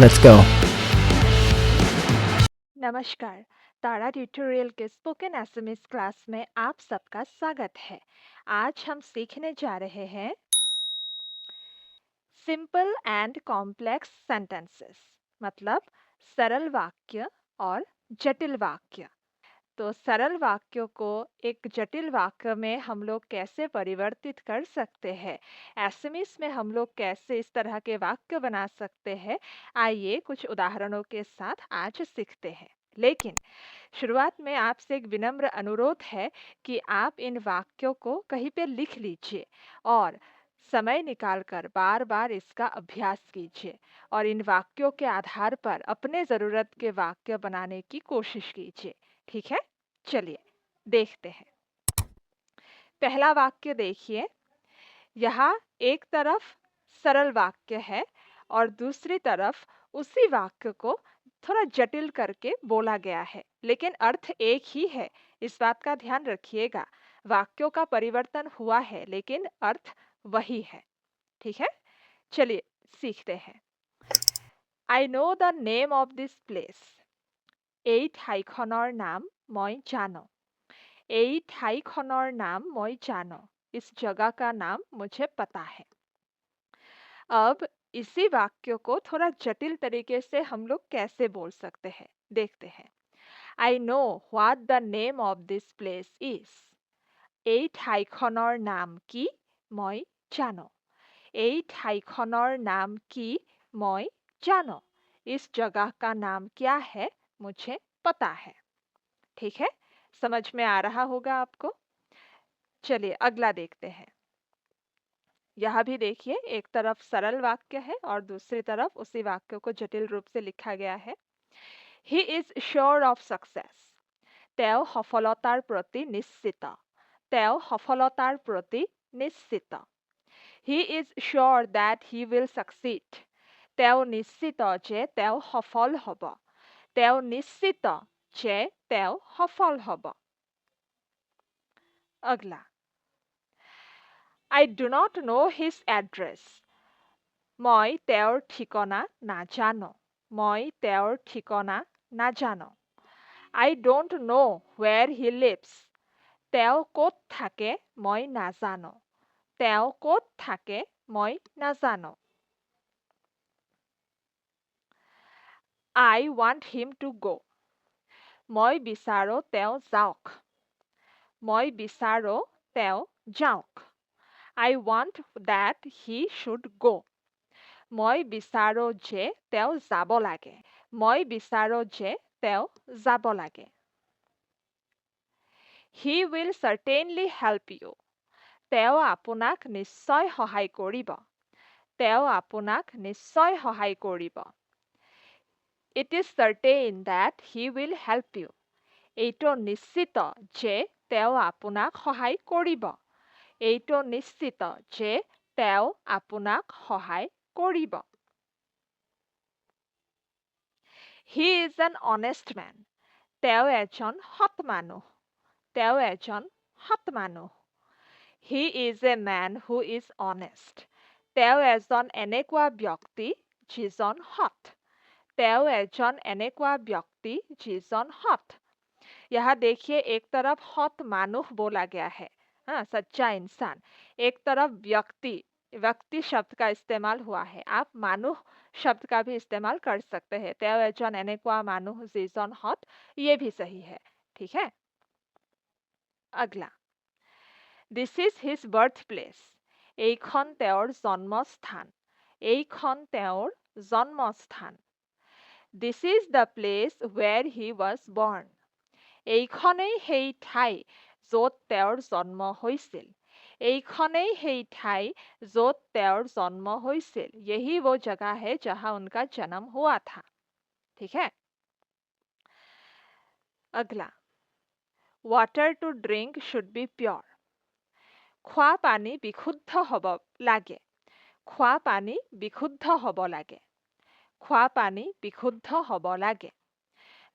Let's go. नमस्कार। तारा tutorial के spoken SMS class में आप सबका स्वागत है। आज हम सीखने जा रहे हैं सिंपल एंड कॉम्प्लेक्स सेंटेंसेस, मतलब सरल वाक्य और जटिल वाक्य। तो सरल वाक्यों को एक जटिल वाक्य में हम लोग कैसे परिवर्तित कर सकते हैं, एसएमएस में हम लोग कैसे इस तरह के वाक्य बना सकते हैं, आइए कुछ उदाहरणों के साथ आज सीखते हैं। लेकिन शुरुआत में आपसे एक विनम्र अनुरोध है कि आप इन वाक्यों को कहीं पे लिख लीजिए और समय निकालकर बार बार इसका अभ्यास कीजिए और इन वाक्यों के आधार पर अपने ज़रूरत के वाक्य बनाने की कोशिश कीजिए। ठीक है, चलिए देखते हैं। पहला वाक्य देखिए, यहाँ एक तरफ सरल वाक्य है और दूसरी तरफ उसी वाक्य को थोड़ा जटिल करके बोला गया है, लेकिन अर्थ एक ही है। इस बात का ध्यान रखिएगा, वाक्यों का परिवर्तन हुआ है लेकिन अर्थ वही है। ठीक है, चलिए सीखते हैं। I know the name of this place. এই ঠাইখনৰ নাম মই জানো। এই ঠাইখনৰ नाम মই জানো। इस जगह का नाम मुझे पता है। अब इसी वाक्य को थोड़ा जटिल तरीके से हम लोग कैसे बोल सकते हैं, देखते हैं। I know what the name of this place is. এই ঠাইখনৰ নাম কি মই জানো। এই ঠাইখনৰ नाम কি মই জানো। इस जगह का नाम क्या है मुझे पता है। ठीक है, समझ में आ रहा होगा आपको। चलिए अगला देखते हैं। यह भी देखिए, एक तरफ सरल वाक्य है और दूसरी तरफ उसी वाक्य को जटिल रूप से लिखा गया है। He is sure of success. তেওঁ সফলতাৰ প্ৰতি নিশ্চিত। তেওঁ সফলতাৰ প্ৰতি নিশ্চিত। He is sure that he will succeed. তেওঁ নিশ্চিত যে তেওঁ সফল হ'ব। তেওঁ নিশ্চিত যে তেওঁ সফল হ'ব। अगला, I do not know his address. মই তেওঁৰ ঠিকনা নাজানো। মই তেওঁৰ ঠিকনা নাজানো। I don't know where he lives. তেওঁ ক'ত থাকে মই নাজানো। তেওঁ ক'ত থাকে মই নাজানো। I want him to go. মই বিচাৰো তেওঁ যাওক। মই বিচাৰো তেওঁ যাওক। I want that he should go. মই বিচাৰো যে তেওঁ যাব লাগে। মই বিচাৰো যে তেওঁ যাব লাগে। He will certainly help you. তেওঁ আপোনাক নিশ্চয় সহায় কৰিব। তেওঁ আপোনাক নিশ্চয় সহায় কৰিব। It is certain that he will help you. এইটো নিশ্চিত যে তেওঁ আপোনাক সহায় কৰিব। এইটো নিশ্চিত যে তেওঁ আপোনাক সহায় কৰিব। He is an honest man. তেওঁ এজন সৎ মানুহ। তেওঁ এজন সৎ মানুহ। He is a man who is honest. তেওঁ এজন এনেকুৱা ব্যক্তি যিজন সৎ। তেওঁ এজন এনেকুৱা ব্যক্তি যিজন সৎ। यहाँ देखिए, एक तरफ हत मानुह बोला गया है, हाँ, सच्चा इंसान। एक तरफ व्यक्ति व्यक्ति शब्द का इस्तेमाल हुआ है। आप मानुह शब्द का भी इस्तेमाल कर सकते हैं। তেওঁ এজন এনেকুৱা মানুহ যিজন হত, ये भी सही है। ठीक है, अगला, This is his birthplace. এইখন তেওঁৰ জন্মস্থান। এইখন তেওঁৰ জন্মস্থান। This is the place where he was born. এইখনেই সেই ঠাই য'ত তেওঁৰ জন্ম হৈছিল। এইখনেই সেই ঠাই য'ত তেওঁৰ জন্ম হৈছিল। यही वो जगह है जहाँ उनका जन्म हुआ था। ठीक है, अगला, water to drink should be pure. খোৱা পানী বিশুদ্ধ হ'ব লাগে। খোৱা পানী বিশুদ্ধ হ'ব লাগে। খোৱা পানী বিশুদ্ধ হ'ব লাগে।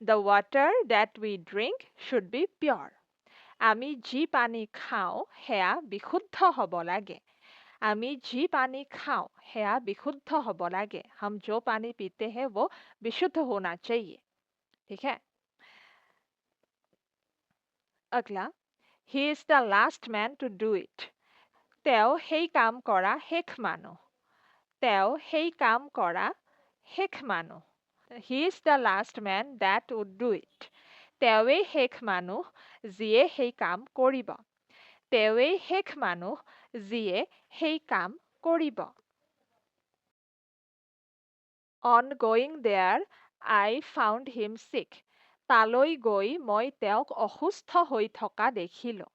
The water that we drink should be pure. আমি যি পানী খাওঁ সেয়া বিশুদ্ধ হ'ব লাগে। আমি যি पानी खाऊं সেয়া বিশুদ্ধ হ'ব লাগে हम जो पानी पीते हैं वो विशुद्ध होना चाहिए ठीक है अगला he is the last man to do it তেওঁ সেই কাম কৰা শেষ মানুহ তেওঁ সেই কাম কৰা শেষ মানুহ he is the last man that would do it তেওঁৱেই শেষ মানুহ যিয়ে সেই কাম কৰিব তেওঁৱেই শেষ মানুহ যিয়ে সেই কাম কৰিব On going there, I found him sick. তালৈ গৈ মই তেওঁক অসুস্থ হৈ থকা দেখিলোঁ।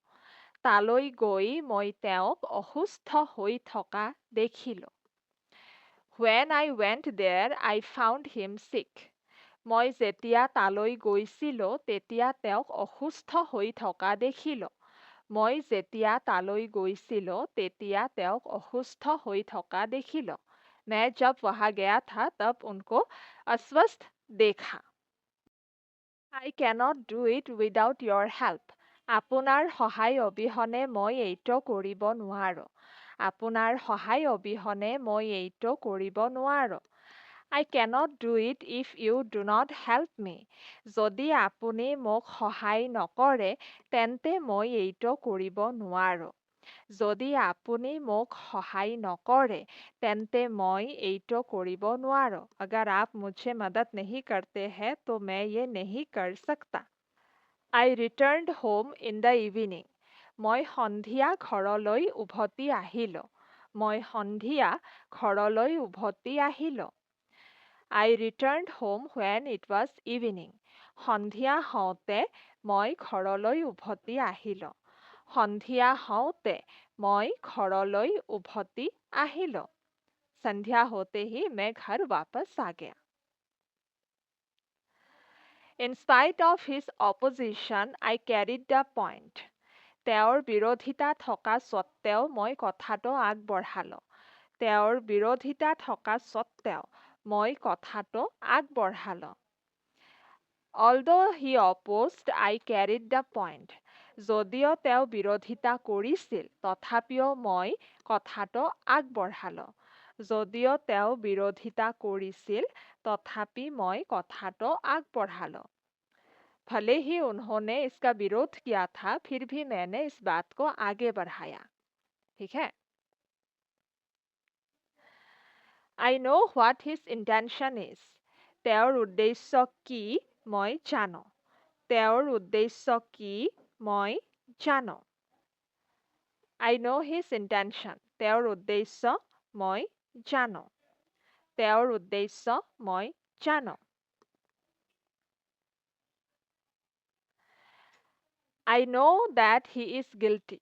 তালৈ গৈ মই তেওঁক অসুস্থ হৈ থকা দেখিলোঁ। When I went there, I found him sick. মই যেতিয়া তালৈ গৈছিলোঁ তেতিয়া তেওঁক অসুস্থ হৈ থকা দেখিলোঁ। মই যেতিয়া তালৈ গৈছিলোঁ তেতিয়া তেওঁক অসুস্থ হৈ থকা দেখিলোঁ। मैं जब वहां गया था तब उनको अस्वस्थ देखा I cannot do it without your help. আপোনাৰ সহায় অবিহনে মই এইটো কৰিব নোৱাৰো। আপোনাৰ সহায় অবিহনে মই এইটো কৰিব নোৱাৰো। I cannot do it if you do not help me. যদি আপুনি মোক সহায় নকৰে তেন্তে মই এইটো কৰিব নোৱাৰো। যদি আপুনি মোক সহায় নকৰে তেন্তে মই এইটো কৰিব নোৱাৰো अगर आप मुझे मदद नहीं करते हैं तो मैं ये नहीं कर सकता I returned home in the evening মই সন্ধিয়া ঘৰলৈ উভতি আহিলো মই সন্ধিয়া ঘৰলৈ উভতি আহিলো I returned home when it was evening সন্ধিয়া হওঁতে মই ঘৰলৈ উভতি আহিলো সন্ধিয়া হওঁতে মই ঘৰলৈ উভতি আহিলো संध्या होते ही मैं घर वापस आ गया In spite of his opposition, I carried the point. তেওঁৰ বিৰোধিতা থকা স্বত্বেও মই কথাটো আগবঢ়ালো তেওঁৰ বিৰোধিতা থকা স্বত্বেও মই কথাটো আগবঢ়ালো Although he opposed, I carried the point. যদিও তেওঁ বিৰোধিতা কৰিছিল তথাপিও মই কথাটো আগবঢ়ালো যদিও তেওঁ বিৰোধিতা কৰিছিল তথাপি মই কথাটো আগবঢ়ালো भले ही उन्होंने इसका विरोध किया था फिर भी मैंने इस बात को आगे बढ़ाया ठीक है I know what his intention is তেওঁৰ উদ্দেশ্য কি মই জানো তেওঁৰ উদ্দেশ্য কি মই জানো I know his intention তেওঁৰ উদ্দেশ্য মই জানো তেওঁৰ উদ্দেশ্য মই জানো I know that he is guilty.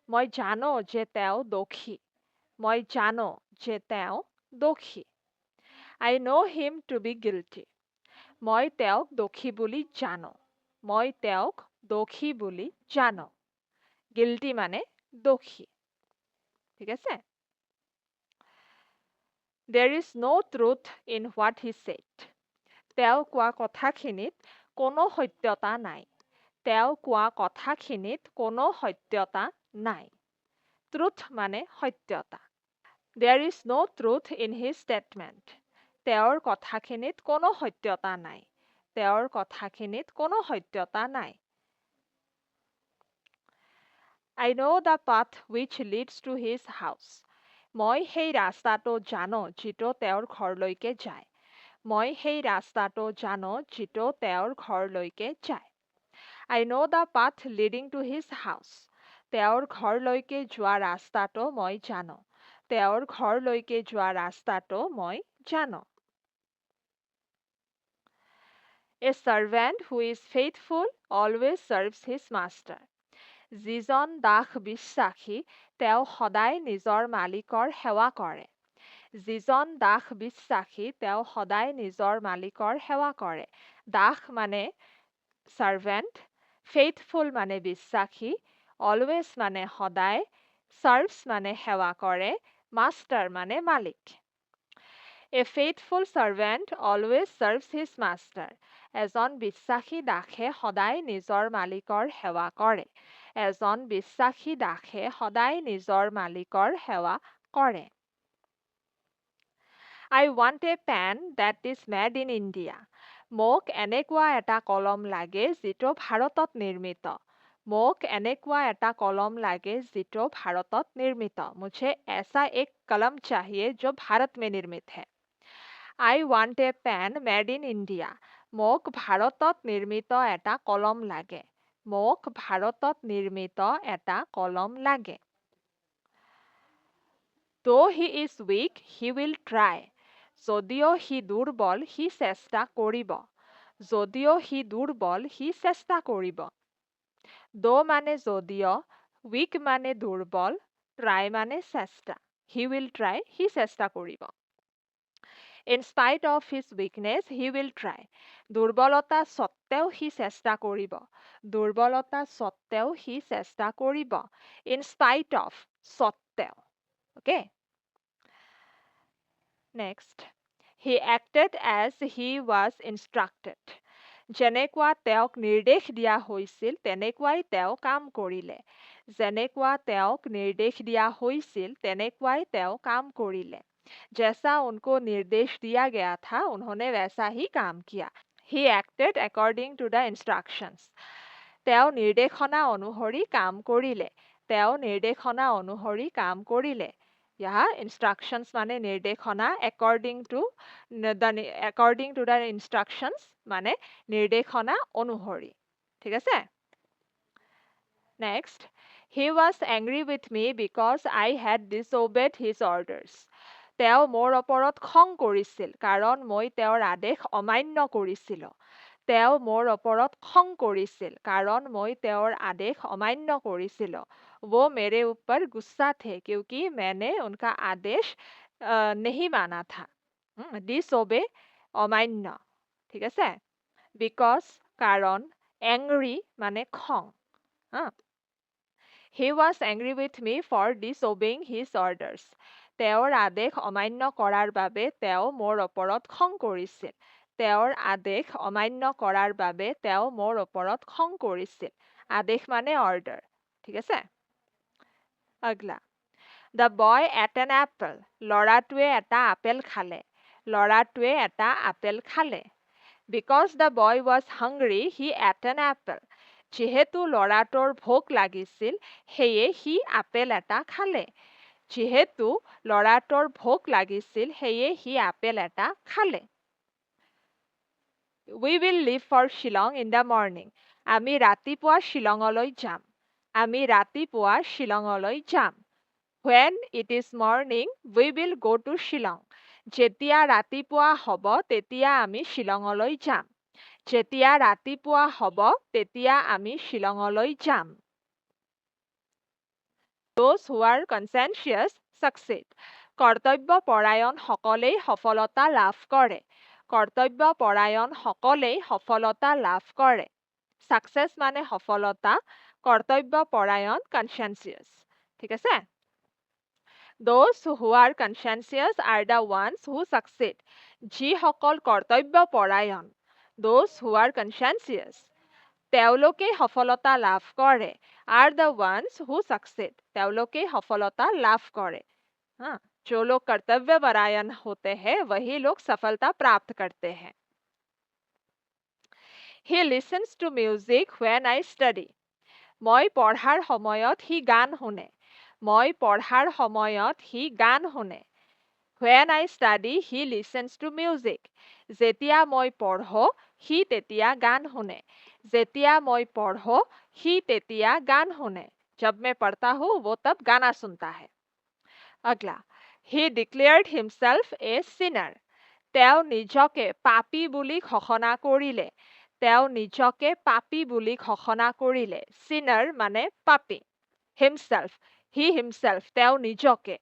মই জানো যে তেওঁ দোষী মই জানো যে তেওঁ দোষী I know him to be guilty. মই তেওঁক দোষী বুলি জানো মই তেওঁক দোষী বুলি জানো guilty মানে দোষী ঠিক আছে There is no truth in what he said. তেওঁ কোৱা কথাখিনিত কোনো সত্যতা নাই তেওঁ কোৱা কথাখিনিত কোনো সত্যতা নাই truth মানে সত্যতা There is no truth in his statement. তেওঁৰ কথাখিনিত কোনো সত্যতা নাই তেওঁৰ কথাখিনিত কোনো সত্যতা নাই I know the path which leads to his house. মই সেই ৰাস্তাটো জানো যিটো তেওঁৰ ঘৰলৈকে যায় মই সেই ৰাস্তাটো জানো যিটো তেওঁৰ ঘৰলৈকে যায় I know the path leading to his house. তেওঁৰ ঘৰলৈকে যোৱা ৰাস্তাটো মই জানো তেওঁৰ ঘৰলৈকে যোৱা ৰাস্তাটো মই জানো A servant who is faithful always serves his master. যিজন দাস বিশ্বাসী তেওঁ সদায় নিজৰ মালিকৰ সেৱা কৰে যিজন দাস বিশ্বাসী তেওঁ সদায় নিজৰ মালিকৰ সেৱা কৰে দাস মানে servant faithful মানে বিশ্বাসী always মানে সদায় serves মানে সেৱা কৰে master মানে মালিক A faithful servant always serves his master. এজন বিশ্বাসী দাসে সদায় নিজৰ মালিকৰ সেৱা কৰে এজন বিশ্বাসী দাসে সদায় নিজৰ মালিকৰ সেৱা কৰে। I want a pen that is made in India. মোক এনেকুৱা এটা কলম লাগে যিটো ভাৰতত নিৰ্মিত। মোক এনেকুৱা এটা কলম লাগে যিটো ভাৰতত নিৰ্মিত। मुझे ऐसा एक कलम चाहिए जो भारत में निर्मित है। I want a pen made in India. মোক ভাৰতত নিৰ্মিত এটা কলম লাগে। মোক ভাৰতত নিৰ্মিত এটা কলম লাগে। Though he is weak, he will try. যদিও সি দুৰ্বল, সি চেষ্টা কৰিব। যদিও সি দুৰ্বল, সি চেষ্টা কৰিব। Though মানে যদিও, weak মানে দুৰ্বল, try মানে চেষ্টা। He will try, সি চেষ্টা কৰিব। In spite of his weakness, he will try. দুৰ্বলতা সত্ত্বেও সি চেষ্টা কৰিব। দুৰ্বলতা সত্ত্বেও সি চেষ্টা কৰিব। In spite of, সত্ত্বেও। Okay? Next. He acted as he was instructed. যেনেকুৱা তেওঁক নিৰ্দেশ দিয়া হৈছিল তেনেকুৱাই তেওঁ কাম কৰিলে। যেনেকুৱা তেওঁক নিৰ্দেশ দিয়া হৈছিল তেনেকুৱাই তেওঁ কাম কৰিলে। जैसा उनको निर्देश दिया गया था उन्होंने वैसा ही काम किया। He acted according to the instructions. তেওঁ নিৰ্দেশনা অনুসৰি কাম কৰিলে। তেওঁ নিৰ্দেশনা অনুসৰি কাম কৰিলে। यहाँ instructions माने निर्देशना according to the instructions माने निर्देशना অনুসৰি। ঠিক আছে? Next, he was angry with me because I had disobeyed his orders. তেওঁ মোৰ ওপৰত খং কৰিছিল কাৰণ মই তেওঁৰ আদেশ অমান্য কৰিছিলোঁ। তেওঁ মোৰ ওপৰত খং কৰিছিল কাৰণ মই তেওঁৰ আদেশ অমান্য কৰিছিলোঁ। वो मेरे ऊपर गुस्सा थे क्योंकि मैंने उनका आदेश नहीं माना था। disobey অমান্য। ঠিক আছে? Because কাৰণ angry মানে খং। He was angry with me for disobeying his orders. তেওঁৰ আদেশ অমান্য কৰাৰ বাবে তেওঁ মোৰ ওপৰত খং কৰিছিল। তেওঁৰ আদেশ অমান্য কৰাৰ বাবে তেওঁ মোৰ ওপৰত খং কৰিছিল। আদেশ মানে অৰ্ডাৰ। ঠিক আছে? আগলা। The boy ate an apple. ল'ৰাটোৱে এটা আপেল খালে। ল'ৰাটোৱে এটা আপেল খালে। Because the boy was hungry, he ate an apple. যিহেতু ল'ৰাটোৰ ভোক লাগিছিল, সেয়ে সি আপেল এটা খালে। যিহেতু ল'ৰাটোৰ ভোক লাগিছিল, সেয়ে সি আপেল এটা খালে। We will leave for Shillong in the morning. আমি ৰাতিপুৱা শ্বিলঙলৈ যাম। আমি ৰাতিপুৱা শ্বিলঙলৈ যাম। When it is morning, we will go to Shillong. যেতিয়া ৰাতিপুৱা হ'ব, তেতিয়া আমি শ্বিলঙলৈ যাম। যেতিয়া ৰাতিপুৱা হ'ব, তেতিয়া আমি শ্বিলঙলৈ যাম। Those who are conscientious succeed. কৰ্তব্যপৰায়ণসকলেই সফলতা লাভ কৰে। কৰ্তব্যপৰায়ণসকলেই সফলতা লাভ কৰে। Success মানে সফলতা, কৰ্তব্যপৰায়ণ conscientious. ঠিক আছে? Those who are conscientious are the ones who succeed. যিসকল কৰ্তব্যপৰায়ণ, those who are conscientious, তেওঁলোকে সফলতা লাভ কৰে। Are the ones who succeed. তেওঁলোকে সফলতা লাভ কৰে। जो लोग कर्तव्यपरायण होते हैं वही लोग सफलता प्राप्त करते हैं। He listens to music when I study. মই পঢ়াৰ সময়ত সি গান শুনে। মই পঢ়াৰ সময়ত সি গান শুনে। When I study, he listens to music. যেতিয়া মই পঢ়ো, সি তেতিয়া গান শুনে। যেতিয়া মই পঢ়ো, সি তেতিয়া গান শুনে। जब मैं पढ़ता हूँ, वो तब गाना सुनता है। अगला, he declared himself a sinner. তেওঁ নিজকে পাপী বুলি ঘোষণা কৰিলে। তেওঁ নিজকে পাপী বুলি ঘোষণা কৰিলে। Sinner মানে পাপী। Himself, he himself, তেওঁ নিজকে।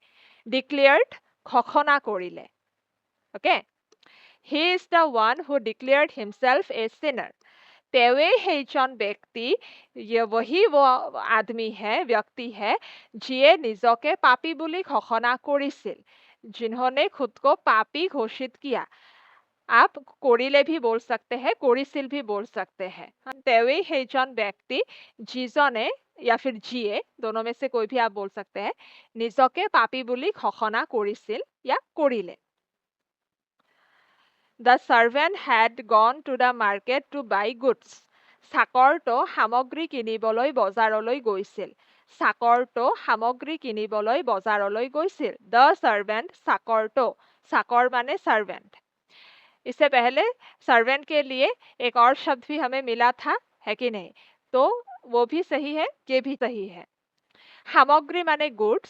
Declared, ঘোষণা কৰিলে। Okay? He is the one who declared himself a sinner. तेवे সেইজন ব্যক্তি, वही वो आदमी है, व्यक्ति है, जिए নিজকে पापी বুলি ঘোষণা কৰিছিল। जिन्होंने खुद को पापी घोषित किया। आप কৰিলে भी बोल सकते हैं, কৰিছিল भी बोल सकते हैं। तेवे সেইজন ব্যক্তি যিজনে या फिर जिए, दोनों में से कोई भी आप बोल सकते हैं। নিজকে পাপী বুলি ঘোষণা কৰিছিল या কৰিলে। The servant had gone to the market to buy goods. চাকৰটো সামগ্ৰী কিনিবলৈ বজাৰলৈ গৈছিল। চাকৰটো সামগ্ৰী কিনিবলৈ বজাৰলৈ গৈছিল। The servant, চাকৰটো, চাকৰ माने servant। इससे पहले सर्वेंट के लिए एक और शब्द भी हमें मिला था, है कि नहीं? तो वो भी सही है, ये भी सही है। সামগ্ৰী মানে গুডছ,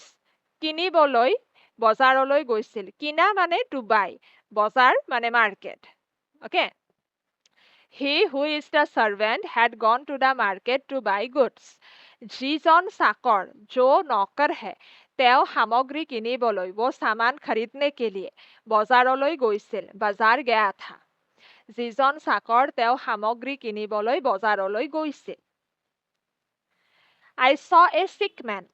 কিনিবলৈ বজাৰলৈ গৈছিল। কিনা মানে টু বাই, বজাৰ মানে market. Okay, he who is the servant had gone to the market to buy goods. যিজন চাকৰ, जो नौकर है, তেওঁ সামগ্ৰী কিনিবলৈ, वो सामान खरीदने के लिए বজাৰলৈ গৈছিল, বাজাৰ গয়া था। যিজন চাকৰ তেওঁ সামগ্ৰী কিনিবলৈ বজাৰলৈ গৈছিল। I saw a sick man.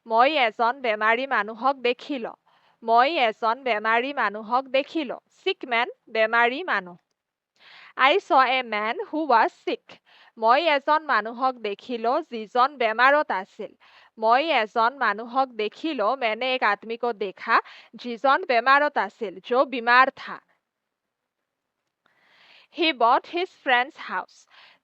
মই এজন বেমাৰী মানুহক দেখিলো। মই এজন বেমাৰী মানুহক দেখিলো। Sick man, বেমাৰী মানুহ। I saw a man who was sick. মই এজন মানুহক দেখিলো যিজন বেমাৰত আছিল। মই এজন মানুহক দেখিলো, मैंने एक आदमी को देखा যিজন বেমাৰত আছিল, जो बीमार था। He bought his friend's house.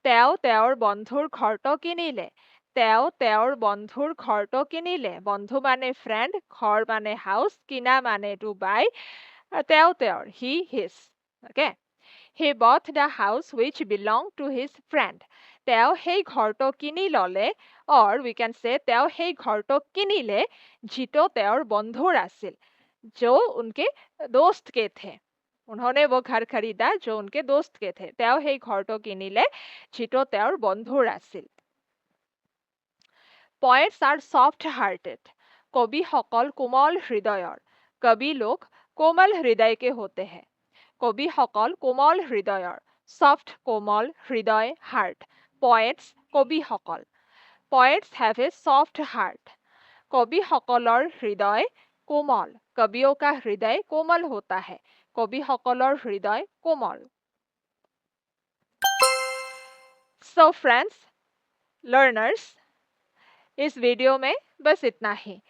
তেওঁ তেওঁৰ বন্ধুৰ ঘৰটো কিনিলে। তেওঁ তেওঁৰ বন্ধুৰ ঘৰটো কিনিলে। বন্ধু মানে ফ্ৰেণ্ড, ঘৰ মানে হাউচ, কিনা মানে টু বাই, তেওঁ তেওঁৰ, he his। okay? He bought the house which belonged to his friend. তেওঁ সেই ঘৰটো কিনি ললে, or we can say তেওঁ সেই ঘৰটো কিনিলে যিটো তেওঁৰ বন্ধুৰ আছিল, जो उनके दोस्त के थे। उन्होंने वो घर खरीदा जो उनके दोस्त के थे। তেওঁ সেই ঘৰটো কিনিলে যিটো তেওঁৰ বন্ধুৰ আছিল। Poets are soft-hearted. কবিসকল কোমল হৃদয়ৰ। कवि लोग कोमल हृदय के होते हैं। কবিসকল কোমল হৃদয়ৰ। Soft, কোমল, হৃদয়, heart. Poets, কবিসকল। Poets have a soft heart. কবিসকলৰ হৃদয় কোমল। कवियों का हृदय कोमल होता है। কবিসকলৰ হৃদয় কোমল। So friends, learners, इस वीडियो में बस इतना ही।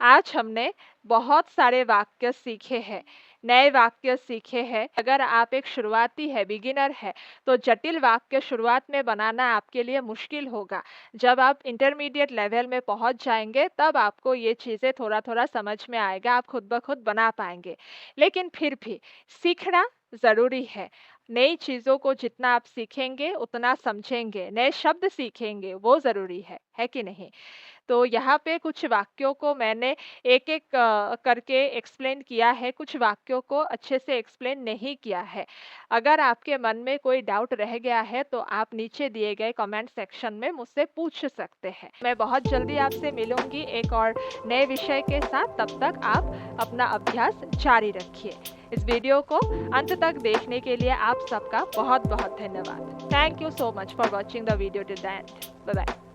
आज हमने बहुत सारे वाक्य सीखे हैं, नए वाक्य सीखे हैं। अगर आप एक शुरुआती है, बिगिनर है, तो जटिल वाक्य शुरुआत में बनाना आपके लिए मुश्किल होगा। जब आप इंटरमीडिएट लेवल में पहुंच जाएंगे तब आपको ये चीज़ें थोड़ा थोड़ा समझ में आएगा, आप खुद ब खुद बना पाएंगे। लेकिन फिर भी सीखना ज़रूरी है। नई चीज़ों को जितना आप सीखेंगे उतना समझेंगे, नए शब्द सीखेंगे, वो ज़रूरी है कि नहीं? तो यहाँ पे कुछ वाक्यों को मैंने एक एक करके एक्सप्लेन किया है, कुछ वाक्यों को अच्छे से एक्सप्लेन नहीं किया है। अगर आपके मन में कोई डाउट रह गया है तो आप नीचे दिए गए कमेंट सेक्शन में मुझसे पूछ सकते हैं। मैं बहुत जल्दी आपसे मिलूंगी एक और नए विषय के साथ। तब तक आप अपना अभ्यास जारी रखिए। इस वीडियो को अंत तक देखने के लिए आप सबका बहुत बहुत धन्यवाद। Thank you so much for watching the video till the end. Bye bye.